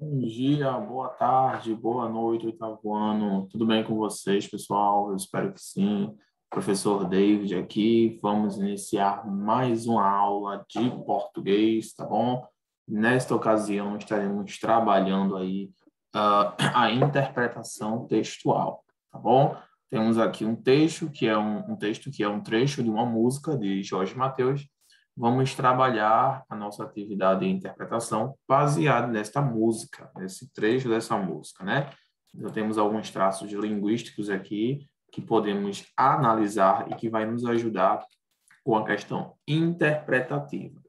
Bom dia, boa tarde, boa noite, oitavo ano. Tudo bem com vocês, pessoal? Eu espero que sim. Professor David aqui. Vamos iniciar mais uma aula de português, tá bom? Nesta ocasião, estaremos trabalhando aí a interpretação textual, tá bom? Temos aqui um texto que é um texto que é um trecho de uma música de Jorge Mateus. Vamos trabalhar a nossa atividade de interpretação baseada nesta música, nesse trecho dessa música, né? Então, temos alguns traços linguísticos aqui que podemos analisar e que vai nos ajudar com a questão interpretativa,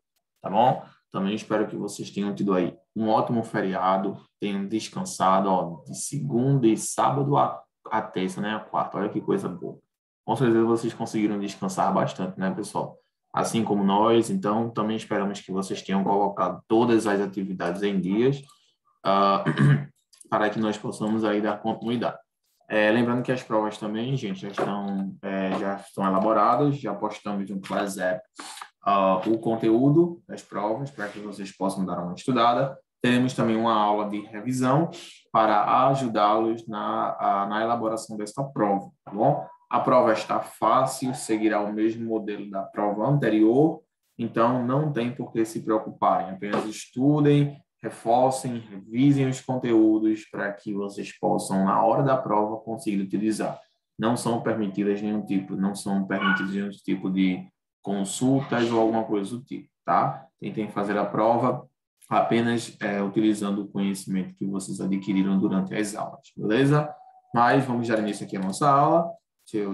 tá bom? Também espero que vocês tenham tido aí um ótimo feriado, tenham descansado, ó, de segunda e sábado a terça, né? A quarta, olha que coisa boa. Com certeza vocês conseguiram descansar bastante, né, pessoal? Assim como nós, então também esperamos que vocês tenham colocado todas as atividades em dias, ah, para que nós possamos aí dar continuidade. Lembrando que as provas também, gente, já estão elaboradas, já postamos no WhatsApp o conteúdo das provas para que vocês possam dar uma estudada. Teremos também uma aula de revisão para ajudá-los na elaboração desta prova, tá bom? A prova está fácil, seguirá o mesmo modelo da prova anterior, então não tem por que se preocuparem, apenas estudem, reforcem, revisem os conteúdos para que vocês possam, na hora da prova, conseguir utilizar. Não são permitidas nenhum tipo de consultas ou alguma coisa do tipo, tá? Tentem fazer a prova apenas utilizando o conhecimento que vocês adquiriram durante as aulas, beleza? Mas vamos dar início aqui à nossa aula.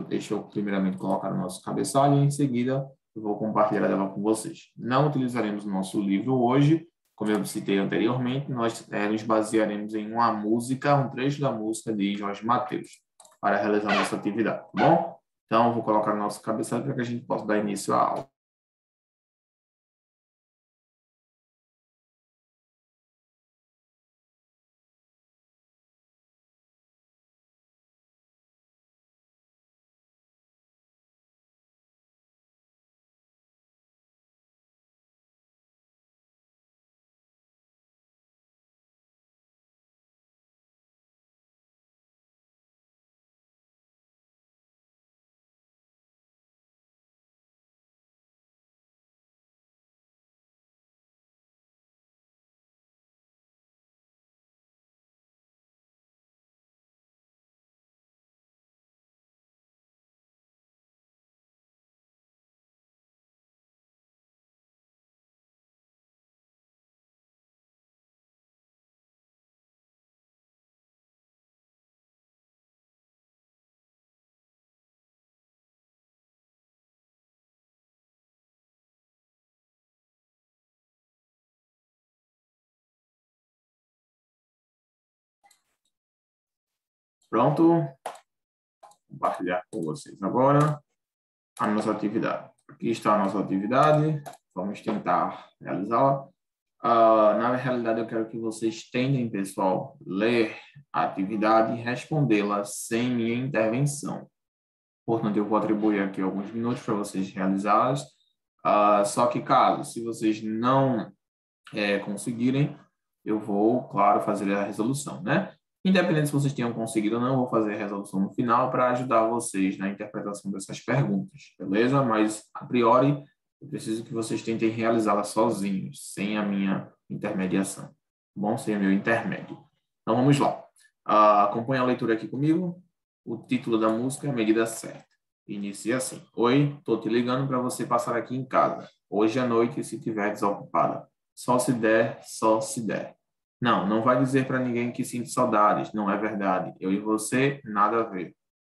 Deixa eu primeiramente colocar o nosso cabeçalho e em seguida eu vou compartilhar ela com vocês. Não utilizaremos o nosso livro hoje, como eu citei anteriormente, nós nos basearemos em uma música, um trecho da música de Jorge Mateus, para realizar nossa atividade, tá bom? Então, vou colocar o nosso cabeçalho para que a gente possa dar início à aula. Pronto? Compartilhar com vocês agora a nossa atividade. Aqui está a nossa atividade. Vamos tentar realizá-la. Na realidade, eu quero que vocês tentem, pessoal, ler a atividade e respondê-la sem minha intervenção. Portanto, eu vou atribuir aqui alguns minutos para vocês realizá-las. Só que, caso, se vocês não conseguirem, eu vou, claro, fazer a resolução, né? Independente se vocês tenham conseguido ou não, eu vou fazer a resolução no final para ajudar vocês na interpretação dessas perguntas, beleza? Mas, a priori, eu preciso que vocês tentem realizá-las sozinhos, sem a minha intermediação, tá bom? Sem o meu intermédio. Então, vamos lá. Acompanhe a leitura aqui comigo. O título da música é Medida Certa. Inicia assim. Oi, tô te ligando para você passar aqui em casa. Hoje à noite, se tiver desocupada. Só se der, só se der. Não, não vai dizer para ninguém que sinto saudades, não é verdade. Eu e você, nada a ver.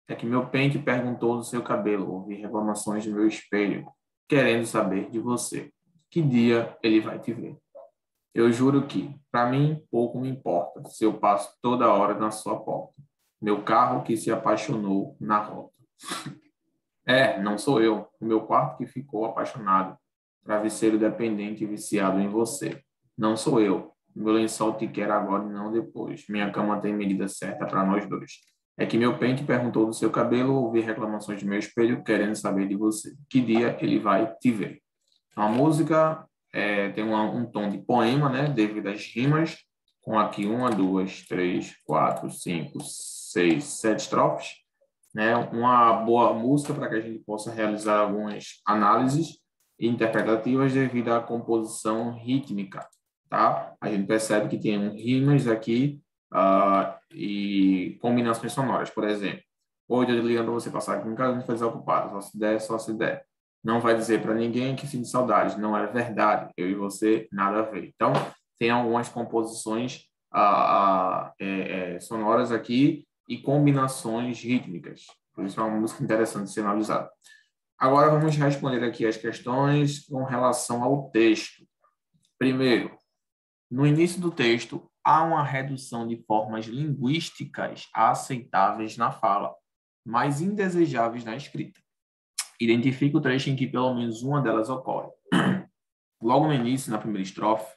É que meu pente perguntou do seu cabelo, ouvi reclamações do meu espelho, querendo saber de você. Que dia ele vai te ver? Eu juro que, para mim, pouco me importa se eu passo toda hora na sua porta. Meu carro que se apaixonou na rota. Não sou eu. O meu quarto que ficou apaixonado. Travesseiro dependente e viciado em você. Não sou eu. Meu lençol te quer agora e não depois. Minha cama tem medida certa para nós dois. É que meu pente perguntou do seu cabelo, ouvi reclamações de meu espelho, querendo saber de você. Que dia ele vai te ver? A música tem um tom de poema, né, devido às rimas. com aqui 1, 2, 3, 4, 5, 6, 7 estrofes, né? Uma boa música para que a gente possa realizar algumas análises interpretativas devido à composição rítmica, tá? A gente percebe que tem rimas aqui e combinações sonoras, por exemplo. Oi, eu ligando para você passar aqui em casa, não foi desocupado, só se der, só se der. Não vai dizer para ninguém que sinto saudade, não é verdade. Eu e você, nada a ver. Então, tem algumas composições sonoras aqui e combinações rítmicas. Por isso é uma música interessante de ser analisada. Agora vamos responder aqui as questões com relação ao texto. Primeiro, no início do texto, há uma redução de formas linguísticas aceitáveis na fala, mas indesejáveis na escrita. Identifique o trecho em que pelo menos uma delas ocorre. Logo no início, na primeira estrofe,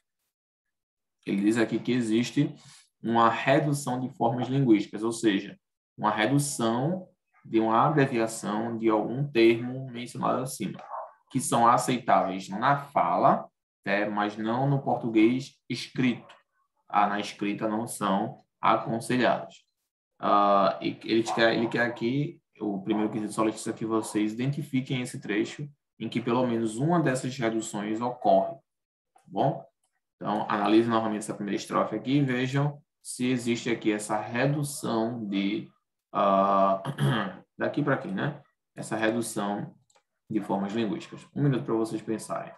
ele diz aqui que existe uma redução de formas linguísticas, ou seja, uma redução de uma abreviação de algum termo mencionado acima, que são aceitáveis na fala, mas não no português escrito. Na escrita não são aconselhados. Ele quer aqui, o primeiro quesito solicita que vocês identifiquem esse trecho em que pelo menos uma dessas reduções ocorre. Tá bom? Então, analise novamente essa primeira estrofe aqui e vejam se existe aqui essa redução de... daqui para aqui, né? Essa redução de formas linguísticas. Um minuto para vocês pensarem.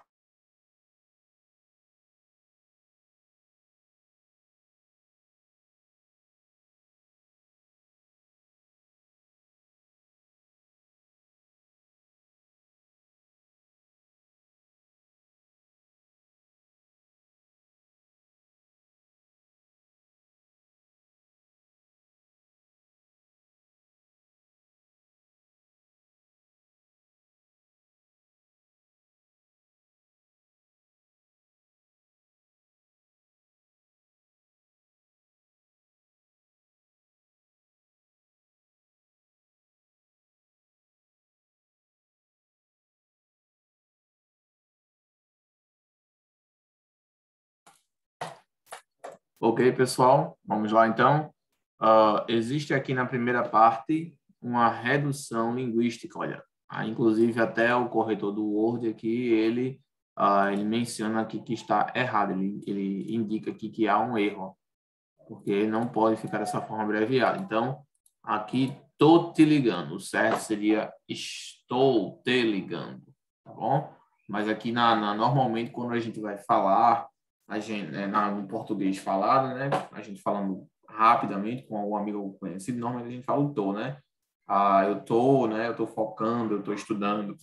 Ok, pessoal? Vamos lá, então. Existe aqui na primeira parte uma redução linguística, olha. Inclusive, até o corretor do Word aqui, ele menciona aqui que está errado. Ele indica aqui que há um erro, porque não pode ficar dessa forma abreviada. Então, aqui, tô te ligando. O certo seria estou te ligando, tá bom? Mas aqui, normalmente, quando a gente vai falar, no português falado, né? A gente falando rapidamente com algum amigo conhecido, normalmente a gente fala o tô, né? Eu tô, né? Eu tô focando, eu tô estudando.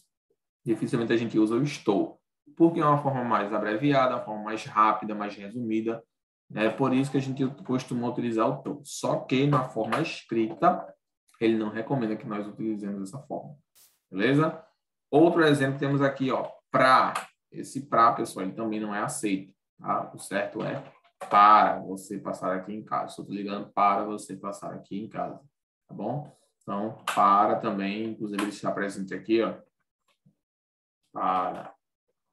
Dificilmente a gente usa o estou, porque é uma forma mais abreviada, uma forma mais rápida, mais resumida. É por isso que a gente costuma utilizar o tô. Só que na forma escrita, ele não recomenda que nós utilizemos dessa forma. Beleza? Outro exemplo temos aqui, ó, pra. Esse pra, pessoal, ele também não é aceito. Tá? O certo é para você passar aqui em casa. Estou ligando para você passar aqui em casa. Tá bom? Então, para também, inclusive ele está presente aqui, ó. Para. Tá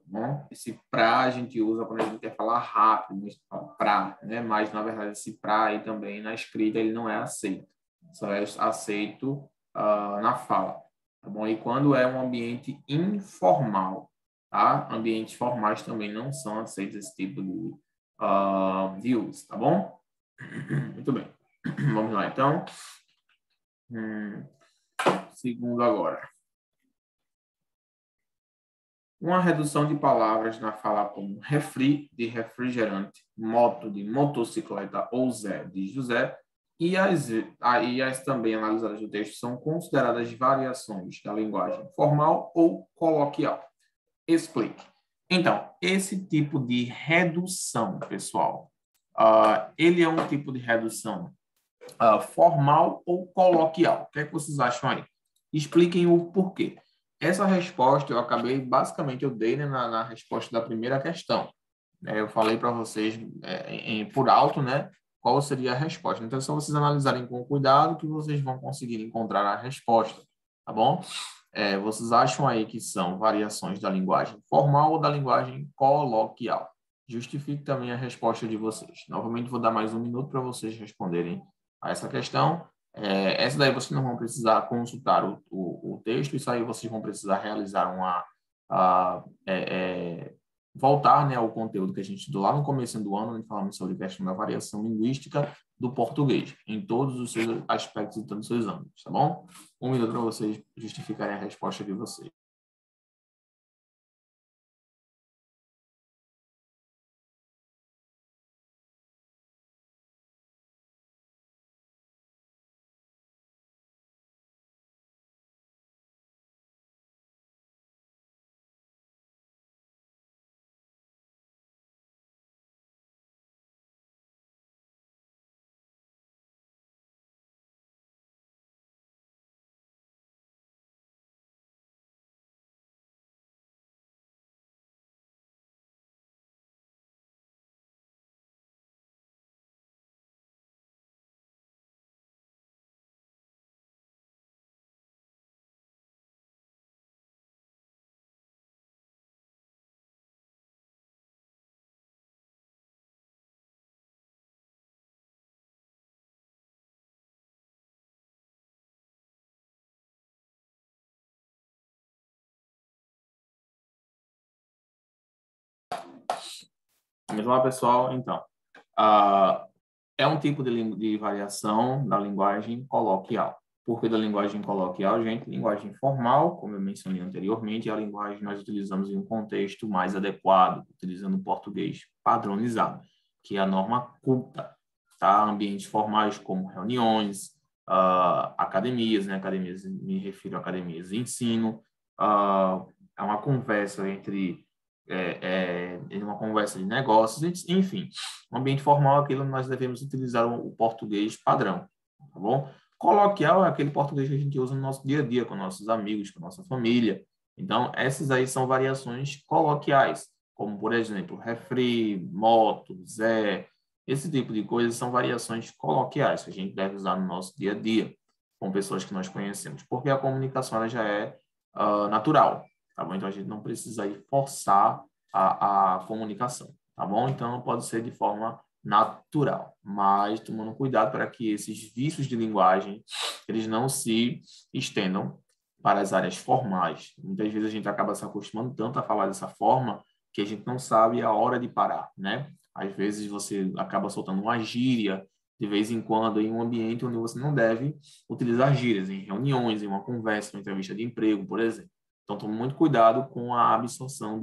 bom? Esse para a gente usa quando a gente quer falar rápido, para, né? Mas, na verdade, esse para aí também, na escrita, ele não é aceito. Só é aceito na fala. Tá bom? E quando é um ambiente informal, tá? Ambientes formais também não são aceitos esse tipo de uso, tá bom? Muito bem. Vamos lá, então. Segundo agora. Uma redução de palavras na fala como refri, de refrigerante, moto, de motocicleta ou Zé, de José, e as também analisadas no texto são consideradas variações da linguagem formal ou coloquial. Explique. Então, esse tipo de redução, pessoal, ele é um tipo de redução formal ou coloquial? O que é que vocês acham aí? Expliquem o porquê. Essa resposta eu acabei, basicamente, eu dei, né, na resposta da primeira questão. Eu falei para vocês por alto, né, qual seria a resposta. Então, é só vocês analisarem com cuidado que vocês vão conseguir encontrar a resposta, tá bom? Vocês acham aí que são variações da linguagem formal ou da linguagem coloquial? justifique também a resposta de vocês. Novamente, vou dar mais um minuto para vocês responderem a essa questão. Essa daí vocês não vão precisar consultar o texto, isso aí vocês vão precisar realizar voltar, né, ao conteúdo que a gente estudou lá no começo do ano, onde falamos sobre a questão da variação linguística do português, em todos os seus aspectos e todos os seus âmbitos, tá bom? Um minuto para vocês justificarem a resposta de vocês. Vamos lá, pessoal. Então, é um tipo de variação da linguagem coloquial. Por que da linguagem coloquial, gente? Linguagem formal, como eu mencionei anteriormente, é a linguagem que nós utilizamos em um contexto mais adequado, utilizando o português padronizado, que é a norma culta, tá? Ambientes formais como reuniões, academias, né? Academias, me refiro a academias de ensino, é uma conversa em uma conversa de negócios, enfim, um ambiente formal é aquilo que nós devemos utilizar o português padrão, tá bom? Coloquial é aquele português que a gente usa no nosso dia a dia, com nossos amigos, com nossa família. Então, essas aí são variações coloquiais, como, por exemplo, refri, moto, Zé, esse tipo de coisas são variações coloquiais que a gente deve usar no nosso dia a dia, com pessoas que nós conhecemos, porque a comunicação ela já é natural, tá bom? Então, a gente não precisa aí forçar a comunicação, tá bom? Então, pode ser de forma natural, mas tomando cuidado para que esses vícios de linguagem, eles não se estendam para as áreas formais. Muitas vezes a gente acaba se acostumando tanto a falar dessa forma que a gente não sabe a hora de parar, né? Às vezes você acaba soltando uma gíria de vez em quando em um ambiente onde você não deve utilizar gírias, em reuniões, em uma conversa, uma entrevista de emprego, por exemplo. Então, tome muito cuidado com a absorção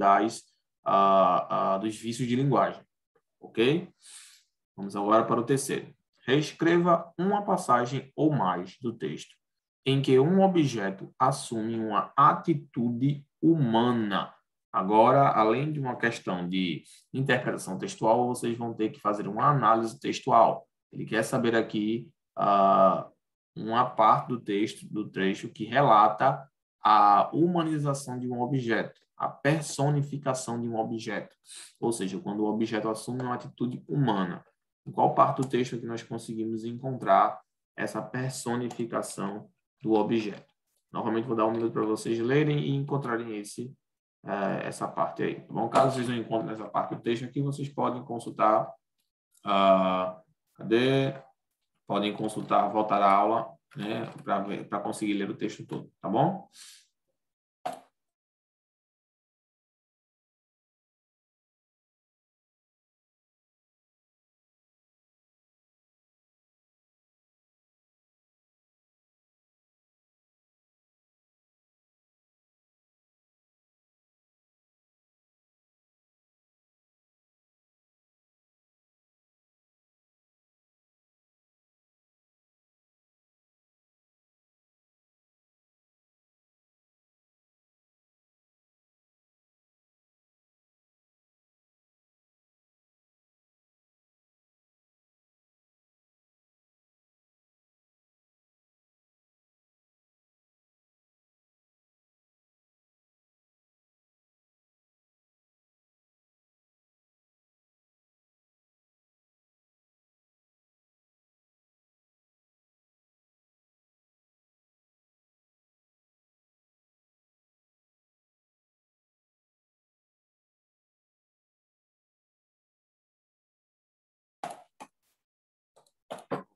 dos vícios de linguagem, ok? Vamos agora para o terceiro. Reescreva uma passagem ou mais do texto em que um objeto assume uma atitude humana. Agora, além de uma questão de interpretação textual, vocês vão ter que fazer uma análise textual. Ele quer saber aqui uma parte do trecho que relata a humanização de um objeto, a personificação de um objeto, ou seja, quando o objeto assume uma atitude humana. Em qual parte do texto que nós conseguimos encontrar essa personificação do objeto? Novamente, vou dar um minuto para vocês lerem e encontrarem essa parte aí. Tá bom? Caso vocês não encontrem essa parte do texto aqui, vocês podem consultar. Cadê? Podem consultar, voltar à aula, né, para conseguir ler o texto todo, tá bom?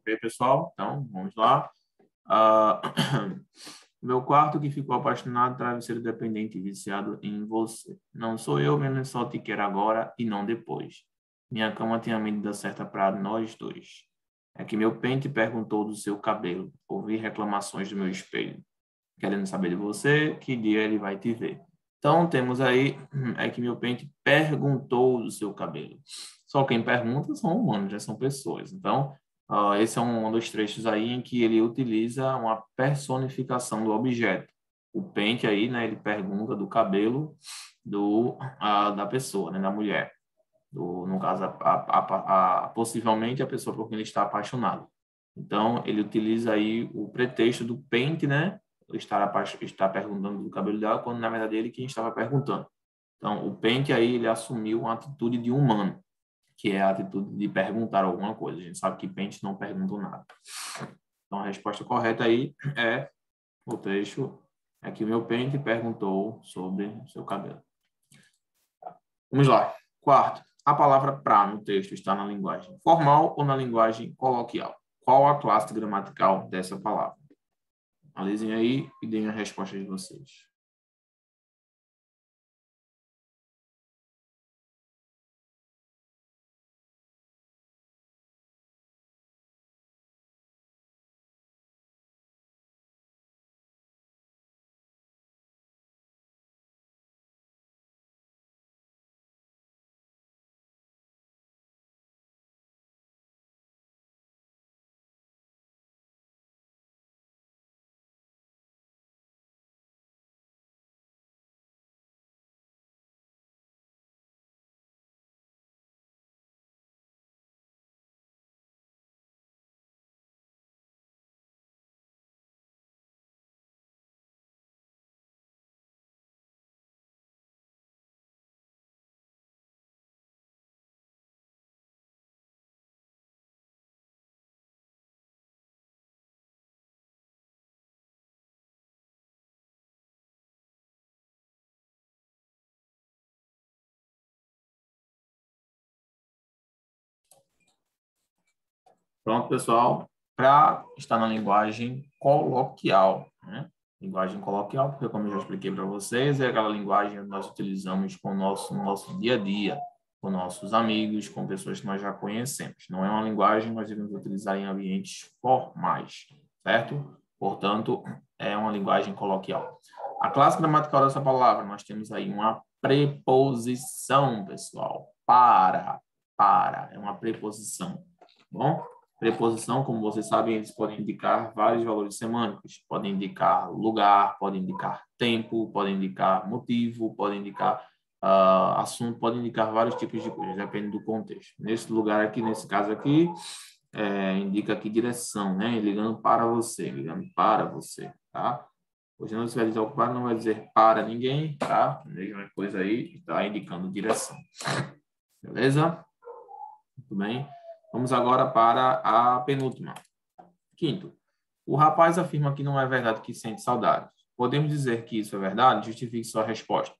Ok, pessoal? Então, vamos lá. Meu quarto que ficou apaixonado, travesseiro dependente, viciado em você. Não sou eu, mesmo só te quero agora e não depois. Minha cama tinha medida certa para nós dois. É que meu pente perguntou do seu cabelo. Ouvi reclamações do meu espelho. Querendo saber de você, que dia ele vai te ver. Então, temos aí, é que meu pente perguntou do seu cabelo. Só quem pergunta são humanos, já são pessoas. Então, esse é um dos trechos aí em que ele utiliza uma personificação do objeto. O pente aí, né, ele pergunta do cabelo da pessoa, né, da mulher. No caso, possivelmente a pessoa por quem ele está apaixonado. Então, ele utiliza aí o pretexto do pente, né, estar perguntando do cabelo dela, quando na verdade ele quem estava perguntando. Então, o pente aí, ele assumiu uma atitude de humano, que é a atitude de perguntar alguma coisa. A gente sabe que pente não perguntam nada. Então, a resposta correta aí é o trecho é que o meu pente perguntou sobre o seu cabelo. Vamos lá. Quarto, a palavra pra no texto está na linguagem formal ou na linguagem coloquial? Qual a classe gramatical dessa palavra? Analisem aí e deem a resposta de vocês. Pronto, pessoal. Para estar na linguagem coloquial, né? Linguagem coloquial, porque como eu já expliquei para vocês, é aquela linguagem que nós utilizamos com no nosso dia a dia, com nossos amigos, com pessoas que nós já conhecemos. Não é uma linguagem que nós devemos utilizar em ambientes formais, certo? Portanto, é uma linguagem coloquial. A classe gramatical dessa palavra, nós temos aí uma preposição, pessoal. Para, é uma preposição, bom? Preposição, como vocês sabem, eles podem indicar vários valores semânticos. Podem indicar lugar, podem indicar tempo, podem indicar motivo, podem indicar assunto, podem indicar vários tipos de coisas, depende do contexto. Nesse lugar aqui, nesse caso aqui, indica aqui direção, né? Ligando para você, tá? Hoje não se vai dizer ocupado, não vai dizer para ninguém, tá? Mesma coisa aí, está indicando direção. Beleza? Muito bem. Vamos agora para a penúltima. Quinto, o rapaz afirma que não é verdade que sente saudade. Podemos dizer que isso é verdade? Justifique sua resposta.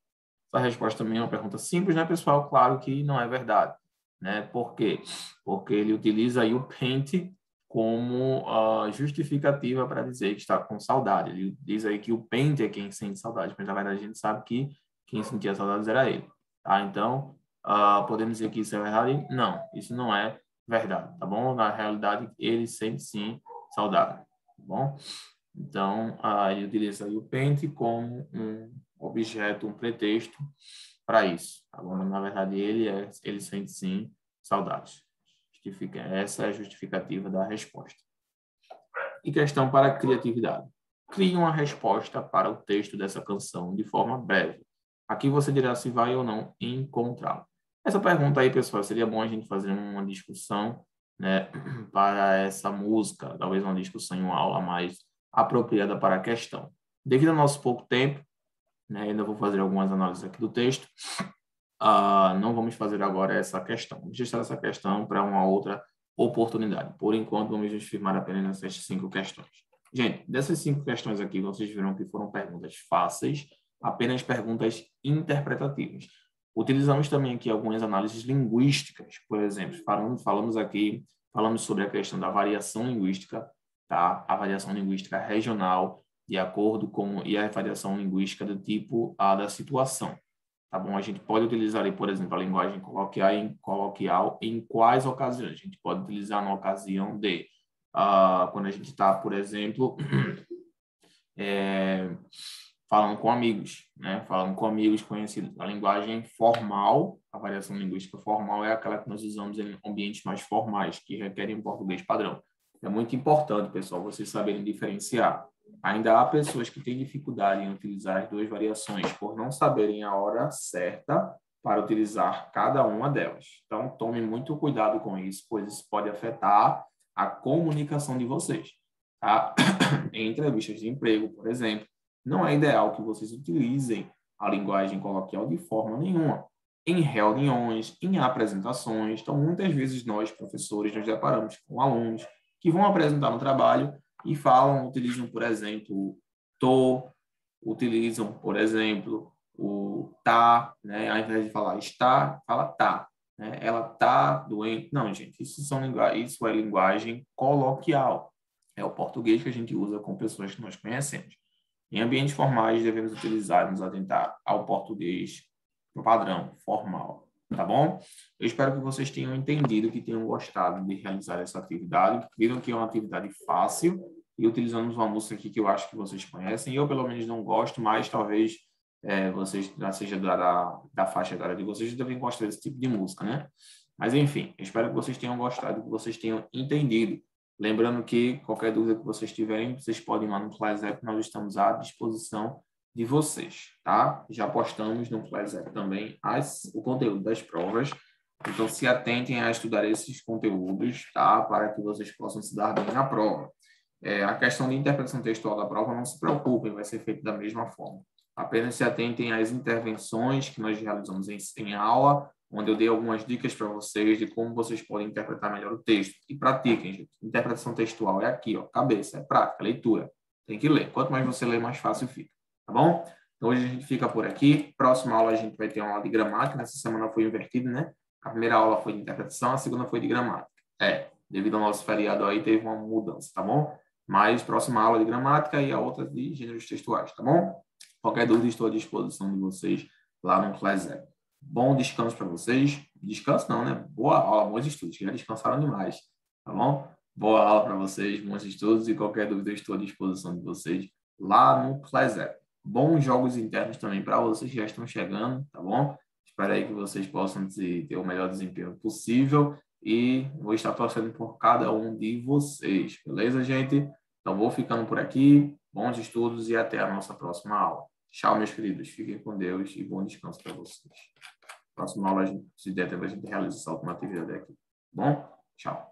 Essa resposta também é uma pergunta simples, né, pessoal? Claro que não é verdade. Né? Por quê? Porque ele utiliza aí o pente como justificativa para dizer que está com saudade. Ele diz aí que o pente é quem sente saudade, mas na verdade a gente sabe que quem sentia saudades era ele. Tá? Então, podemos dizer que isso é verdade? Não, isso não é verdade, tá bom? Na realidade, ele sente sim saudade, tá bom? Então, ele utiliza aí o pente como um objeto, um pretexto para isso, tá bom? Na verdade, ele sente sim saudade. Essa é a justificativa da resposta. E questão para a criatividade. Crie uma resposta para o texto dessa canção de forma breve. Aqui você dirá se vai ou não encontrá-lo. Essa pergunta aí, pessoal, seria bom a gente fazer uma discussão, né, para essa música, talvez uma discussão em uma aula mais apropriada para a questão. Devido ao nosso pouco tempo, né, ainda vou fazer algumas análises aqui do texto, não vamos fazer agora essa questão. Vamos deixar essa questão para uma outra oportunidade. Por enquanto, vamos nos firmar apenas nessas 5 questões. Gente, dessas 5 questões aqui, vocês viram que foram perguntas fáceis, apenas perguntas interpretativas. Utilizamos também aqui algumas análises linguísticas, por exemplo, falamos aqui falamos sobre a questão da variação linguística, tá? A variação linguística regional, de acordo com, e a variação linguística do tipo da situação. Tá bom? A gente pode utilizar, aí, por exemplo, a linguagem coloquial em quais ocasiões? A gente pode utilizar na ocasião de, quando a gente está, por exemplo, falando com amigos, né? Falando com amigos conhecidos. A linguagem formal, a variação linguística formal é aquela que nós usamos em ambientes mais formais, que requerem um português padrão. É muito importante, pessoal, vocês saberem diferenciar. Ainda há pessoas que têm dificuldade em utilizar as duas variações por não saberem a hora certa para utilizar cada uma delas. Então, tome muito cuidado com isso, pois isso pode afetar a comunicação de vocês. Tá? Em entrevistas de emprego, por exemplo, não é ideal que vocês utilizem a linguagem coloquial de forma nenhuma. Em reuniões, em apresentações, então muitas vezes nós, professores, nos deparamos com alunos que vão apresentar no trabalho e utilizam, por exemplo, o tô, utilizam, por exemplo, o tá, né? Ao invés de falar está, fala tá. Né? Ela tá doente. Não, gente, isso é linguagem coloquial. É o português que a gente usa com pessoas que nós conhecemos. Em ambientes formais, devemos nos atentar ao português padrão, formal, tá bom? Eu espero que vocês tenham entendido, que tenham gostado de realizar essa atividade, viram que é uma atividade fácil e utilizamos uma música aqui que eu acho que vocês conhecem. Eu, pelo menos, não gosto, mas talvez vocês, já seja da faixa etária de vocês, devem gostar desse tipo de música, né? Mas, enfim, eu espero que vocês tenham gostado, que vocês tenham entendido. Lembrando que qualquer dúvida que vocês tiverem, vocês podem ir lá no ClassApp, nós estamos à disposição de vocês, tá? Já postamos no ClassApp também o conteúdo das provas, então se atentem a estudar esses conteúdos, tá? Para que vocês possam se dar bem na prova. A questão de interpretação textual da prova, não se preocupem, vai ser feito da mesma forma. Apenas se atentem às intervenções que nós realizamos em aula, onde eu dei algumas dicas para vocês de como vocês podem interpretar melhor o texto. E pratiquem, gente. Interpretação textual é aqui, ó, cabeça, é prática, leitura. Tem que ler. Quanto mais você lê, mais fácil fica. Tá bom? Então, hoje a gente fica por aqui. Próxima aula a gente vai ter uma aula de gramática. Nessa semana foi invertido, né? A primeira aula foi de interpretação, a segunda foi de gramática. Devido ao nosso feriado aí, teve uma mudança, tá bom? Mas próxima aula de gramática e a outra de gêneros textuais, tá bom? Qualquer dúvida, estou à disposição de vocês lá no ClassApp. Bom descanso para vocês. Descanso não, né? Boa aula, bons estudos, que já descansaram demais, tá bom? Boa aula para vocês, bons estudos e qualquer dúvida, estou à disposição de vocês lá no ClassApp. Bons jogos internos também para vocês que já estão chegando, tá bom? Espero aí que vocês possam ter o melhor desempenho possível e vou estar torcendo por cada um de vocês, beleza, gente? Então, vou ficando por aqui. Bons estudos e até a nossa próxima aula. Tchau, meus queridos. Fiquem com Deus e bom descanso para vocês. Próxima aula, se der tempo, a gente realiza essa última atividade aqui. Bom? Tchau.